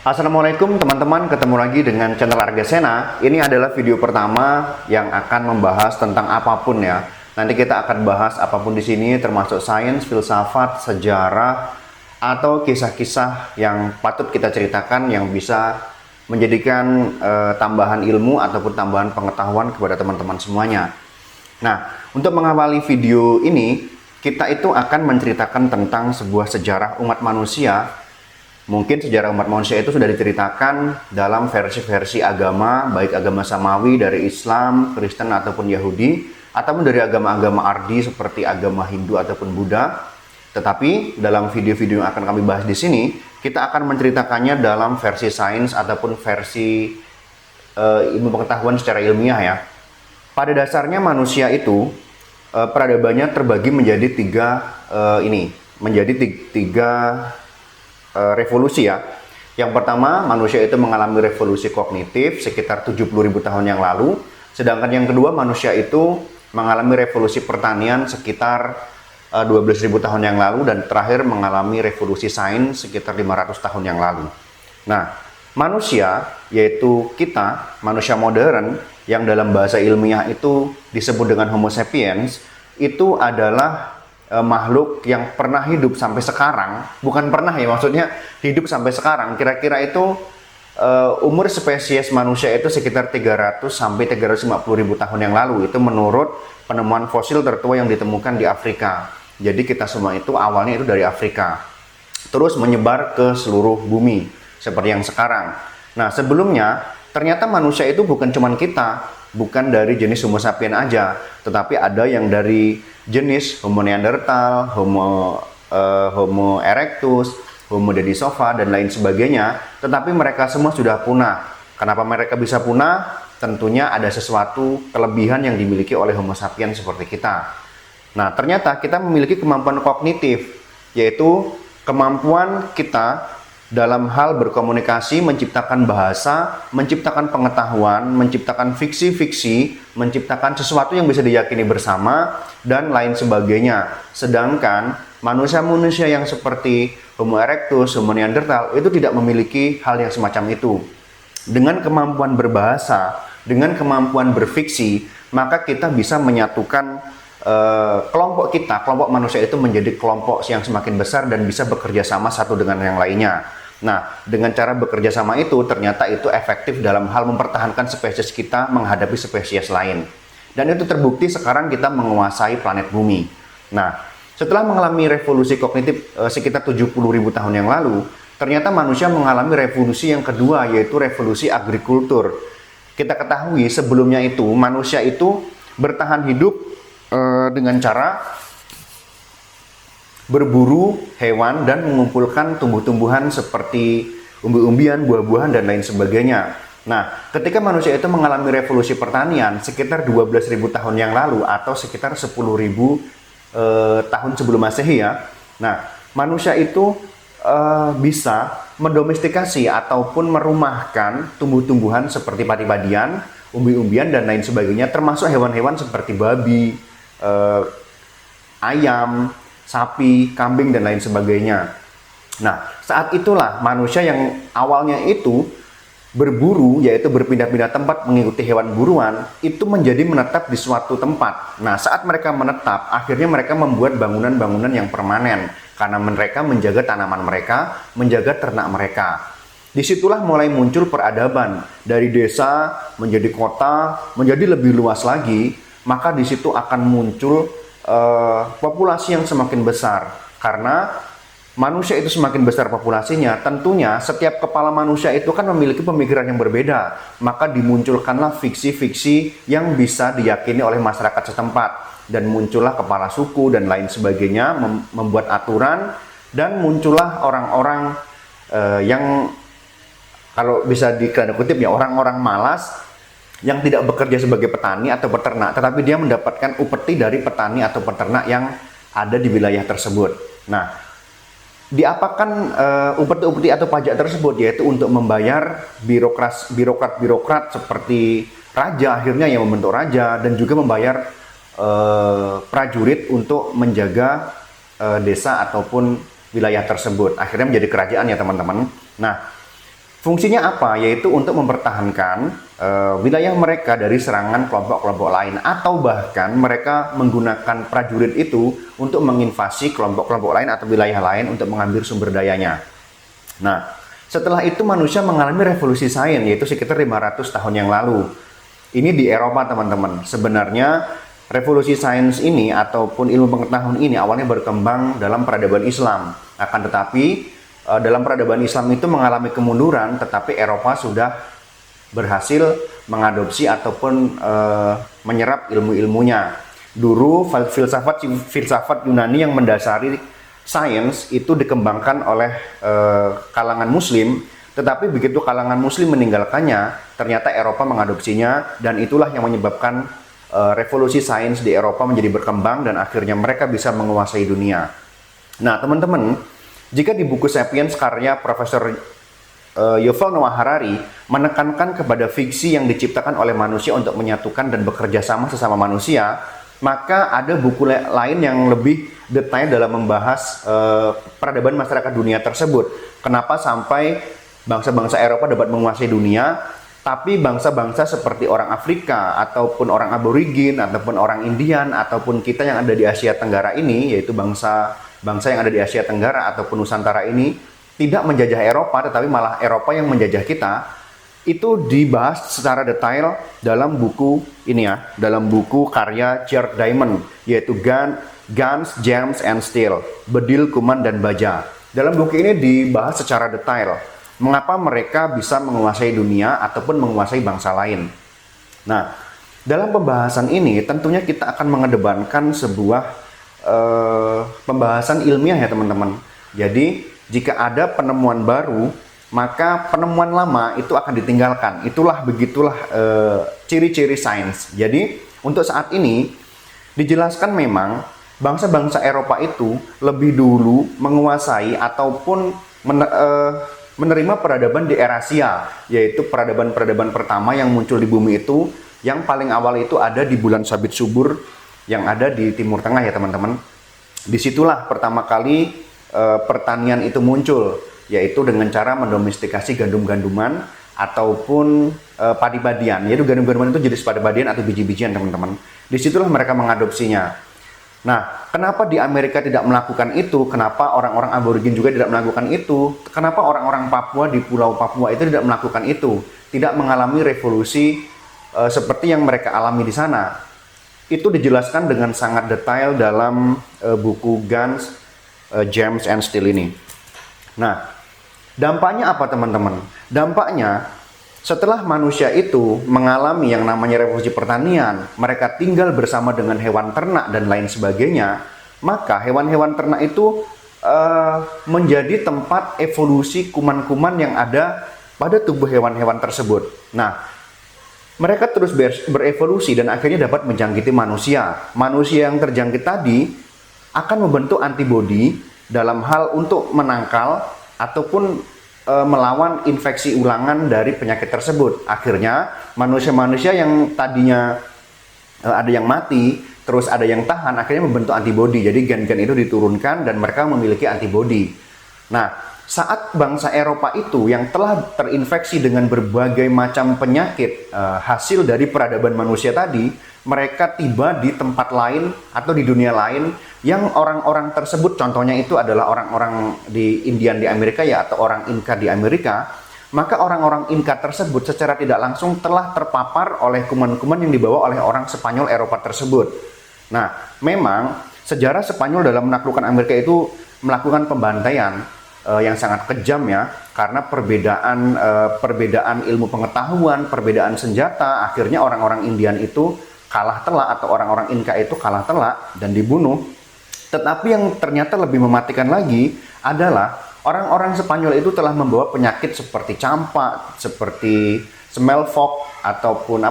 Assalamualaikum teman-teman, ketemu lagi dengan channel Argesena. Ini adalah video pertama yang akan membahas tentang apapun ya. Nanti kita akan bahas apapun di sini, termasuk sains, filsafat, sejarah, atau kisah-kisah yang patut kita ceritakan yang bisa menjadikan tambahan ilmu ataupun tambahan pengetahuan kepada teman-teman semuanya. Nah, untuk mengawali video ini, kita itu akan menceritakan tentang sebuah sejarah umat manusia. Mungkin sejarah umat manusia itu sudah diceritakan dalam versi-versi agama, baik agama samawi dari Islam, Kristen ataupun Yahudi, ataupun dari agama-agama Ardi seperti agama Hindu ataupun Buddha. Tetapi dalam video-video yang akan kami bahas di sini, kita akan menceritakannya dalam versi sains ataupun versi ilmu pengetahuan secara ilmiah ya. Pada dasarnya manusia itu peradabannya terbagi menjadi tiga revolusi ya. Yang pertama, manusia itu mengalami revolusi kognitif sekitar 70.000 tahun yang lalu. Sedangkan yang kedua, manusia itu mengalami revolusi pertanian sekitar 12.000 tahun yang lalu. Dan terakhir mengalami revolusi sains sekitar 500 tahun yang lalu. Nah, manusia, yaitu kita, manusia modern, yang dalam bahasa ilmiah itu disebut dengan Homo sapiens, itu adalah makhluk yang pernah hidup sampai sekarang. Bukan pernah ya, maksudnya hidup sampai sekarang. Kira-kira itu umur spesies manusia itu sekitar 300 sampai 350.000 tahun yang lalu. Itu menurut penemuan fosil tertua yang ditemukan di Afrika. Jadi kita semua itu awalnya itu dari Afrika, terus menyebar ke seluruh bumi seperti yang sekarang. Nah, sebelumnya ternyata manusia itu bukan cuman kita, bukan dari jenis Homo sapiens aja, tetapi ada yang dari jenis Homo neanderthal, Homo erectus, Homo denisova, dan lain sebagainya. Tetapi mereka semua sudah punah. Kenapa mereka bisa punah? Tentunya ada sesuatu kelebihan yang dimiliki oleh Homo sapiens seperti kita. Nah, ternyata kita memiliki kemampuan kognitif, yaitu kemampuan kita dalam hal berkomunikasi, menciptakan bahasa, menciptakan pengetahuan, menciptakan fiksi-fiksi, menciptakan sesuatu yang bisa diyakini bersama, dan lain sebagainya. Sedangkan manusia-manusia yang seperti Homo erectus, Homo neanderthal itu tidak memiliki hal yang semacam itu. Dengan kemampuan berbahasa, dengan kemampuan berfiksi, maka kita bisa menyatukan kelompok manusia itu menjadi kelompok yang semakin besar dan bisa bekerja sama satu dengan yang lainnya. Nah, dengan cara bekerja sama itu ternyata itu efektif dalam hal mempertahankan spesies kita menghadapi spesies lain. Dan itu terbukti sekarang kita menguasai planet bumi. Nah, setelah mengalami revolusi kognitif sekitar 70.000 tahun yang lalu, ternyata manusia mengalami revolusi yang kedua, yaitu revolusi agrikultur. Kita ketahui sebelumnya itu manusia itu bertahan hidup dengan cara berburu hewan dan mengumpulkan tumbuh-tumbuhan seperti umbi-umbian, buah-buahan, dan lain sebagainya. Nah, ketika manusia itu mengalami revolusi pertanian sekitar 12.000 tahun yang lalu atau sekitar 10.000 tahun sebelum Masehi ya. Nah, manusia itu bisa mendomestikasi ataupun merumahkan tumbuh-tumbuhan seperti padi-padian, umbi-umbian, dan lain sebagainya, termasuk hewan-hewan seperti babi, ayam, sapi, kambing, dan lain sebagainya. Nah, saat itulah manusia yang awalnya itu berburu, yaitu berpindah-pindah tempat mengikuti hewan buruan, itu menjadi menetap di suatu tempat. Nah, saat mereka menetap, akhirnya mereka membuat bangunan-bangunan yang permanen, karena mereka menjaga tanaman mereka, menjaga ternak mereka. Disitulah mulai muncul peradaban, dari desa menjadi kota, menjadi lebih luas lagi. Maka di situ akan muncul populasi yang semakin besar. Karena manusia itu semakin besar populasinya, tentunya setiap kepala manusia itu kan memiliki pemikiran yang berbeda. Maka dimunculkanlah fiksi-fiksi yang bisa diyakini oleh masyarakat setempat. Dan muncullah kepala suku dan lain sebagainya, membuat aturan. Dan muncullah orang-orang yang, kalau bisa dikutip ya, orang-orang malas yang tidak bekerja sebagai petani atau peternak, tetapi dia mendapatkan upeti dari petani atau peternak yang ada di wilayah tersebut. Nah, diapakan upeti-upeti atau pajak tersebut? Yaitu untuk membayar birokrat-birokrat seperti raja, akhirnya yang membentuk raja, dan juga membayar prajurit untuk menjaga desa ataupun wilayah tersebut. Akhirnya menjadi kerajaan ya teman-teman. Nah, Fungsinya apa? Yaitu untuk mempertahankan wilayah mereka dari serangan kelompok-kelompok lain, atau bahkan mereka menggunakan prajurit itu untuk menginvasi kelompok-kelompok lain atau wilayah lain untuk mengambil sumber dayanya. Nah, setelah itu manusia mengalami revolusi sains, yaitu sekitar 500 tahun yang lalu. Ini di Eropa, teman-teman. Sebenarnya revolusi sains ini ataupun ilmu pengetahuan ini awalnya berkembang dalam peradaban Islam. Akan tetapi dalam peradaban Islam itu mengalami kemunduran, tetapi Eropa sudah berhasil mengadopsi ataupun menyerap ilmu-ilmunya. Dulu filsafat Yunani yang mendasari sains itu dikembangkan oleh kalangan Muslim, tetapi begitu kalangan Muslim meninggalkannya, ternyata Eropa mengadopsinya, dan itulah yang menyebabkan revolusi sains di Eropa menjadi berkembang dan akhirnya mereka bisa menguasai dunia. Nah, teman-teman, jika di buku Sapiens karya Profesor Yuval Noah Harari menekankan kepada fiksi yang diciptakan oleh manusia untuk menyatukan dan bekerja sama sesama manusia, maka ada buku lain yang lebih detail dalam membahas peradaban masyarakat dunia tersebut. Kenapa sampai bangsa-bangsa Eropa dapat menguasai dunia, tapi bangsa-bangsa seperti orang Afrika, ataupun orang aborigin, ataupun orang Indian, ataupun kita yang ada di Asia Tenggara ini, yaitu bangsa yang ada di Asia Tenggara ataupun Nusantara ini, tidak menjajah Eropa, tetapi malah Eropa yang menjajah kita. Itu dibahas secara detail dalam buku ini ya, dalam buku karya Jared Diamond, yaitu Guns, Germs, and Steel, Bedil, Kuman, dan Baja. Dalam buku ini dibahas secara detail mengapa mereka bisa menguasai dunia ataupun menguasai bangsa lain. Nah, dalam pembahasan ini tentunya kita akan mengedepankan sebuah pembahasan ilmiah ya, teman-teman. Jadi jika ada penemuan baru, maka penemuan lama itu akan ditinggalkan. Begitulah ciri-ciri sains. Jadi untuk saat ini dijelaskan memang bangsa-bangsa Eropa itu lebih dulu menguasai ataupun menerima peradaban di Eurasia, yaitu peradaban pertama yang muncul di bumi itu, yang paling awal itu ada di bulan sabit subur yang ada di Timur Tengah ya, teman-teman. Disitulah pertama kali pertanian itu muncul, yaitu dengan cara mendomestikasi gandum-ganduman ataupun padi-padian, yaitu gandum-ganduman itu jenis padi-padian atau biji-bijian, teman-teman. Disitulah mereka mengadopsinya. Nah, kenapa di Amerika tidak melakukan itu? Kenapa orang-orang aborigin juga tidak melakukan itu? Kenapa orang-orang Papua di Pulau Papua itu tidak melakukan itu? Tidak mengalami revolusi seperti yang mereka alami di sana? Itu dijelaskan dengan sangat detail dalam buku Guns, Germs, and Steel ini. Nah, dampaknya apa, teman-teman? Dampaknya setelah manusia itu mengalami yang namanya revolusi pertanian, mereka tinggal bersama dengan hewan ternak dan lain sebagainya, maka hewan-hewan ternak itu menjadi tempat evolusi kuman-kuman yang ada pada tubuh hewan-hewan tersebut. Nah, mereka terus berevolusi dan akhirnya dapat menjangkiti manusia. Manusia yang terjangkit tadi akan membentuk antibodi dalam hal untuk menangkal ataupun melawan infeksi ulangan dari penyakit tersebut. Akhirnya manusia-manusia yang tadinya ada yang mati, terus ada yang tahan, akhirnya membentuk antibodi. Jadi gen-gen itu diturunkan dan mereka memiliki antibodi. Nah, saat bangsa Eropa itu yang telah terinfeksi dengan berbagai macam penyakit hasil dari peradaban manusia tadi, mereka tiba di tempat lain atau di dunia lain yang orang-orang tersebut, contohnya itu adalah orang-orang di Indian di Amerika ya, atau orang Inka di Amerika, maka orang-orang Inka tersebut secara tidak langsung telah terpapar oleh kuman-kuman yang dibawa oleh orang Spanyol Eropa tersebut. Nah, memang sejarah Spanyol dalam menaklukkan Amerika itu melakukan pembantaian yang sangat kejam ya, karena perbedaan ilmu pengetahuan, perbedaan senjata, akhirnya orang-orang Indian itu kalah telak atau orang-orang Inka itu kalah telak dan dibunuh. Tetapi yang ternyata lebih mematikan lagi adalah orang-orang Spanyol itu telah membawa penyakit seperti campak, seperti smallpox ataupun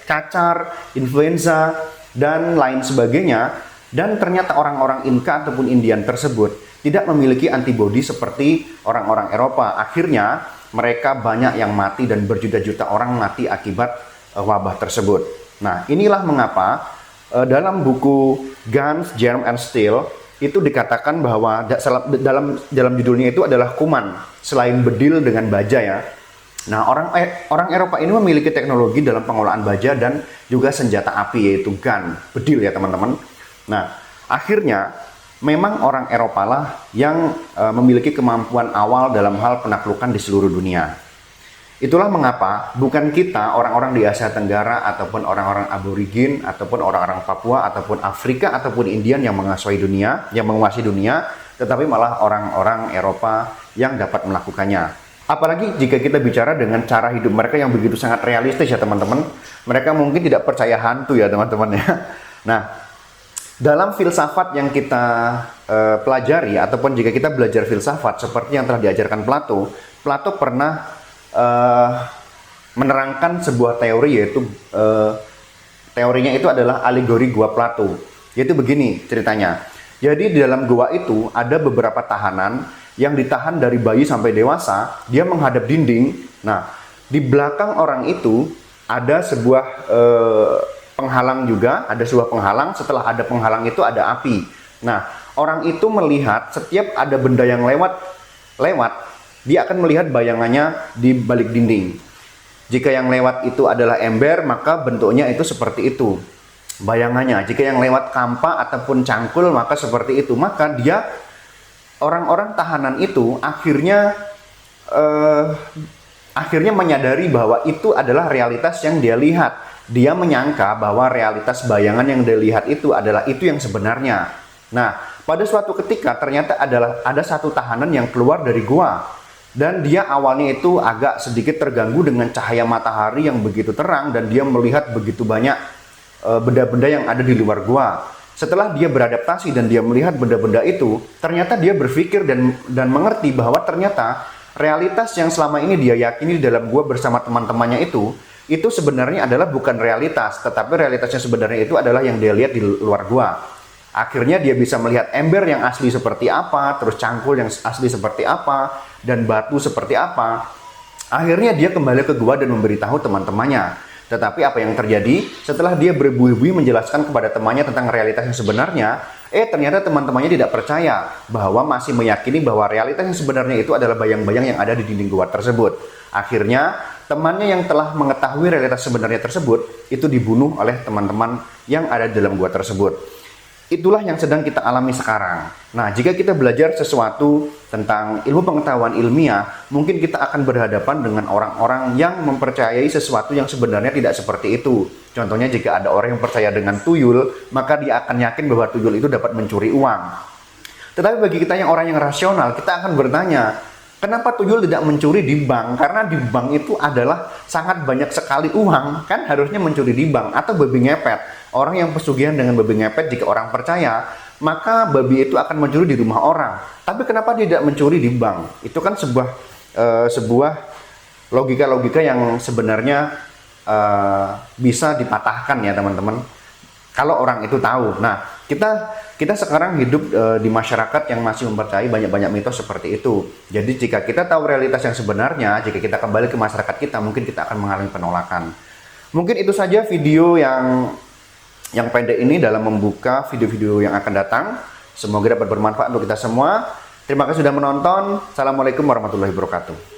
cacar, influenza dan lain sebagainya. Dan ternyata orang-orang Inka ataupun Indian tersebut tidak memiliki antibodi seperti orang-orang Eropa. Akhirnya mereka banyak yang mati dan berjuta-juta orang mati akibat wabah tersebut. Nah, inilah mengapa dalam buku Guns, Germs, and Steel itu dikatakan bahwa dalam judulnya itu adalah kuman selain bedil dengan baja ya. Nah, orang Eropa ini memiliki teknologi dalam pengolahan baja dan juga senjata api yaitu gun, bedil ya teman-teman. Nah, akhirnya memang orang Eropa lah yang memiliki kemampuan awal dalam hal penaklukan di seluruh dunia. Itulah mengapa bukan kita orang-orang di Asia Tenggara ataupun orang-orang aborigin ataupun orang-orang Papua ataupun Afrika ataupun Indian yang menguasai dunia, tetapi malah orang-orang Eropa yang dapat melakukannya. Apalagi jika kita bicara dengan cara hidup mereka yang begitu sangat realistis ya teman-teman. Mereka mungkin tidak percaya hantu ya teman-teman ya. Nah, dalam filsafat yang kita pelajari ataupun jika kita belajar filsafat seperti yang telah diajarkan Plato, Plato pernah menerangkan sebuah teori yaitu teorinya itu adalah alegori gua Plato. Yaitu begini ceritanya. Jadi di dalam gua itu ada beberapa tahanan yang ditahan dari bayi sampai dewasa, dia menghadap dinding. Nah, di belakang orang itu ada sebuah penghalang juga, ada sebuah penghalang. Setelah ada penghalang itu ada api. Nah, orang itu melihat setiap ada benda yang lewat, dia akan melihat bayangannya di balik dinding. Jika yang lewat itu adalah ember, maka bentuknya itu seperti itu bayangannya. Jika yang lewat kampa ataupun cangkul, maka seperti itu. Maka dia orang-orang tahanan itu akhirnya menyadari bahwa itu adalah realitas yang dia lihat. Dia menyangka bahwa realitas bayangan yang dia lihat itu adalah itu yang sebenarnya. Nah, pada suatu ketika ternyata ada satu tahanan yang keluar dari gua. Dan dia awalnya itu agak sedikit terganggu dengan cahaya matahari yang begitu terang dan dia melihat begitu banyak benda-benda yang ada di luar gua. Setelah dia beradaptasi dan dia melihat benda-benda itu, ternyata dia berpikir dan mengerti bahwa ternyata realitas yang selama ini dia yakini di dalam gua bersama teman-temannya itu sebenarnya adalah bukan realitas, tetapi realitas yang sebenarnya itu adalah yang dia lihat di luar gua. Akhirnya dia bisa melihat ember yang asli seperti apa, terus cangkul yang asli seperti apa, dan batu seperti apa. Akhirnya dia kembali ke gua dan memberitahu teman-temannya. Tetapi apa yang terjadi setelah dia berbuih-buih menjelaskan kepada temannya tentang realitas yang sebenarnya, ternyata teman-temannya tidak percaya bahwa masih meyakini bahwa realitas yang sebenarnya itu adalah bayang-bayang yang ada di dinding gua tersebut. Akhirnya temannya yang telah mengetahui realitas sebenarnya tersebut itu dibunuh oleh teman-teman yang ada di dalam gua tersebut. Itulah yang sedang kita alami sekarang. Nah, jika kita belajar sesuatu tentang ilmu pengetahuan ilmiah, mungkin kita akan berhadapan dengan orang-orang yang mempercayai sesuatu yang sebenarnya tidak seperti itu. Contohnya jika ada orang yang percaya dengan tuyul, maka dia akan yakin bahwa tuyul itu dapat mencuri uang. Tetapi bagi kita yang orang yang rasional, kita akan bertanya, kenapa tuyul tidak mencuri di bank? Karena di bank itu adalah sangat banyak sekali uang, kan harusnya mencuri di bank atau babi ngepet. Orang yang pesugihan dengan babi ngepet, jika orang percaya, maka babi itu akan mencuri di rumah orang. Tapi kenapa dia tidak mencuri di bank? Itu kan sebuah logika-logika yang sebenarnya bisa dipatahkan ya teman-teman. Kalau orang itu tahu. Nah, kita sekarang hidup di masyarakat yang masih mempercayai banyak-banyak mitos seperti itu. Jadi jika kita tahu realitas yang sebenarnya, jika kita kembali ke masyarakat kita, mungkin kita akan mengalami penolakan. Mungkin itu saja video yang pendek ini dalam membuka video-video yang akan datang. Semoga dapat bermanfaat untuk kita semua. Terima kasih sudah menonton. Assalamualaikum warahmatullahi wabarakatuh.